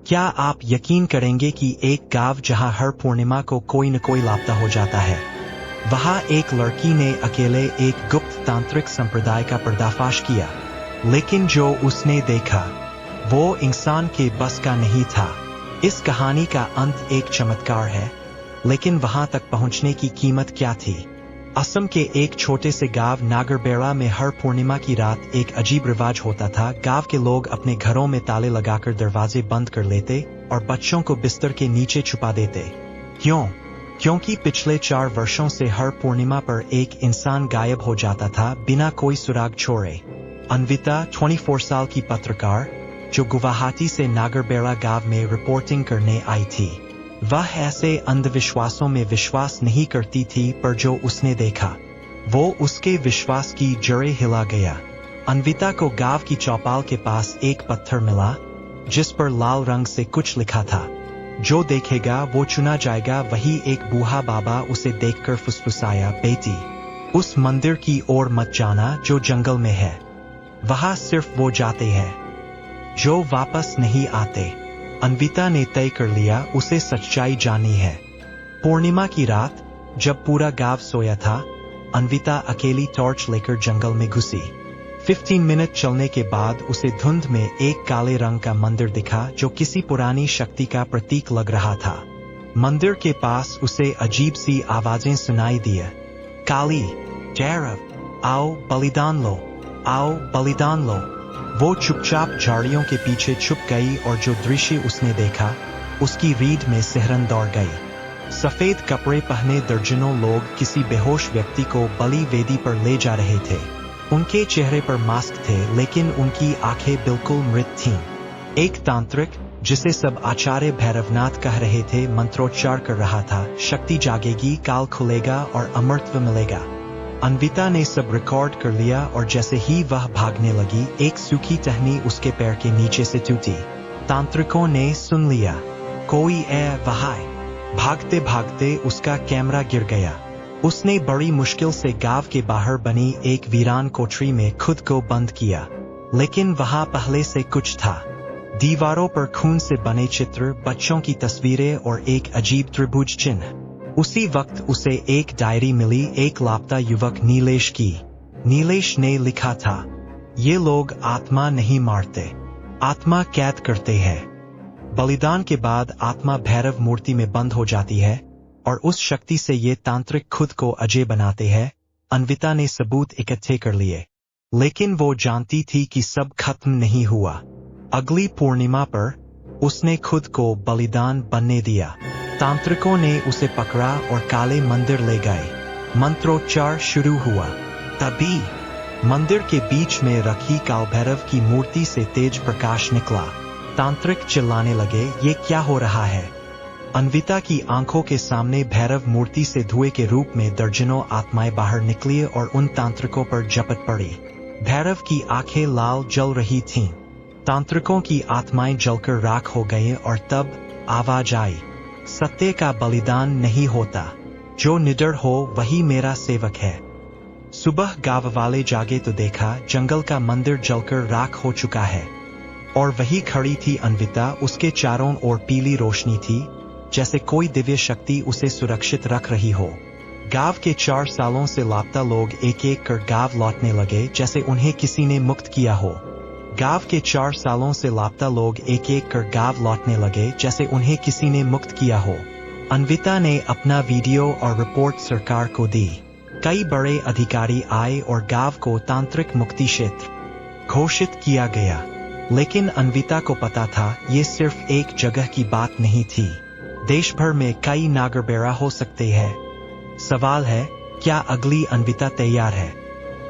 क्या आप यकीन करेंगे कि एक गांव जहां हर पूर्णिमा को कोई न कोई लापता हो जाता है, वहां एक लड़की ने अकेले एक गुप्त तांत्रिक संप्रदाय का पर्दाफाश किया। लेकिन जो उसने देखा वो इंसान के बस का नहीं था। इस कहानी का अंत एक चमत्कार है, लेकिन वहां तक पहुंचने की कीमत क्या थी? असम के एक छोटे से गांव नागरबेड़ा में हर पूर्णिमा की रात एक अजीब रिवाज होता था। गांव के लोग अपने घरों में ताले लगाकर दरवाजे बंद कर लेते और बच्चों को बिस्तर के नीचे छुपा देते। क्यों? क्योंकि पिछले 4 वर्षों से हर पूर्णिमा पर एक इंसान गायब हो जाता था बिना कोई सुराग छोड़े। अन्विता 24 साल की पत्रकार, जो गुवाहाटी से नागरबेड़ा गांव में रिपोर्टिंग करने आई थी, वह ऐसे अंधविश्वासों में विश्वास नहीं करती थी, पर जो उसने देखा वो उसके विश्वास की जड़ें हिला गया। अन्विता को गांव की चौपाल के पास एक पत्थर मिला जिस पर लाल रंग से कुछ लिखा था, जो देखेगा वो चुना जाएगा। वही एक बूढ़ा बाबा उसे देखकर फुसफुसाया, बेटी, उस मंदिर की ओर मत जाना जो जंगल में है। वहां सिर्फ वो जाते हैं जो वापस नहीं आते। अन्विता ने तय कर लिया उसे सच्चाई जाननी है। पूर्णिमा की रात जब पूरा गांव सोया था, अन्विता अकेली टॉर्च लेकर जंगल में घुसी। 15 मिनट चलने के बाद उसे धुंध में एक काले रंग का मंदिर दिखा जो किसी पुरानी शक्ति का प्रतीक लग रहा था। मंदिर के पास उसे अजीब सी आवाजें सुनाई दी, काली, जैरव, आओ बलिदान लो, आओ बलिदान लो। वो चुपचाप झाड़ियों के पीछे छुप गई और जो दृश्य उसने देखा उसकी रीढ़ में सिहरन दौड़ गई। सफेद कपड़े पहने दर्जनों लोग किसी बेहोश व्यक्ति को बलि वेदी पर ले जा रहे थे। उनके चेहरे पर मास्क थे, लेकिन उनकी आंखें बिल्कुल मृत थीं। एक तांत्रिक, जिसे सब आचार्य भैरवनाथ कह रहे थे, मंत्रोच्चार कर रहा था, शक्ति जागेगी, काल खुलेगा और अमरत्व मिलेगा। अन्विता ने सब रिकॉर्ड कर लिया और जैसे ही वह भागने लगी, एक सूखी टहनी उसके पैर के नीचे से टूटी। तांत्रिकों ने सुन लिया, कोई वहां। भागते भागते उसका कैमरा गिर गया। उसने बड़ी मुश्किल से गांव के बाहर बनी एक वीरान कोठरी में खुद को बंद किया, लेकिन वहां पहले से कुछ था। दीवारों पर खून से बने चित्र, बच्चों की तस्वीरें और एक अजीब त्रिभुज चिन्ह। उसी वक्त उसे एक डायरी मिली एक लापता युवक नीलेश की। नीलेश ने लिखा था, ये लोग आत्मा नहीं मारते, आत्मा कैद करते हैं। बलिदान के बाद आत्मा भैरव मूर्ति में बंद हो जाती है और उस शक्ति से ये तांत्रिक खुद को अजय बनाते हैं। अन्विता ने सबूत इकट्ठे कर लिए, लेकिन वो जानती थी कि सब खत्म नहीं हुआ। अगली पूर्णिमा पर उसने खुद को बलिदान बनने दिया। तांत्रिकों ने उसे पकड़ा और काले मंदिर ले गए। मंत्रोच्चार शुरू हुआ। तभी मंदिर के बीच में रखी कालभैरव की मूर्ति से तेज प्रकाश निकला। तांत्रिक चिल्लाने लगे, ये क्या हो रहा है? अन्विता की आंखों के सामने भैरव मूर्ति से धुएं के रूप में दर्जनों आत्माएं बाहर निकली और उन तांत्रिकों पर झपट पड़ी। भैरव की आंखें लाल जल रही थीं। तांत्रिकों की आत्माएं जलकर राख हो गई और तब आवाज आई, सत्य का बलिदान नहीं होता, जो निडर हो वही मेरा सेवक है। सुबह गांव वाले जागे तो देखा जंगल का मंदिर जलकर राख हो चुका है और वही खड़ी थी अन्विता। उसके चारों ओर पीली रोशनी थी, जैसे कोई दिव्य शक्ति उसे सुरक्षित रख रही हो। गांव के 4 सालों से लापता लोग एक एक कर गांव लौटने लगे, जैसे उन्हें किसी ने मुक्त किया हो। गांव के 4 सालों से लापता लोग एक एक कर गांव लौटने लगे, जैसे उन्हें किसी ने मुक्त किया हो। अन्विता ने अपना वीडियो और रिपोर्ट सरकार को दी। कई बड़े अधिकारी आए और गांव को तांत्रिक मुक्ति क्षेत्र घोषित किया गया। लेकिन अन्विता को पता था ये सिर्फ एक जगह की बात नहीं थी। देश भर में कई नागरबेड़ा हो सकते हैं। सवाल है, क्या अगली अन्विता तैयार है?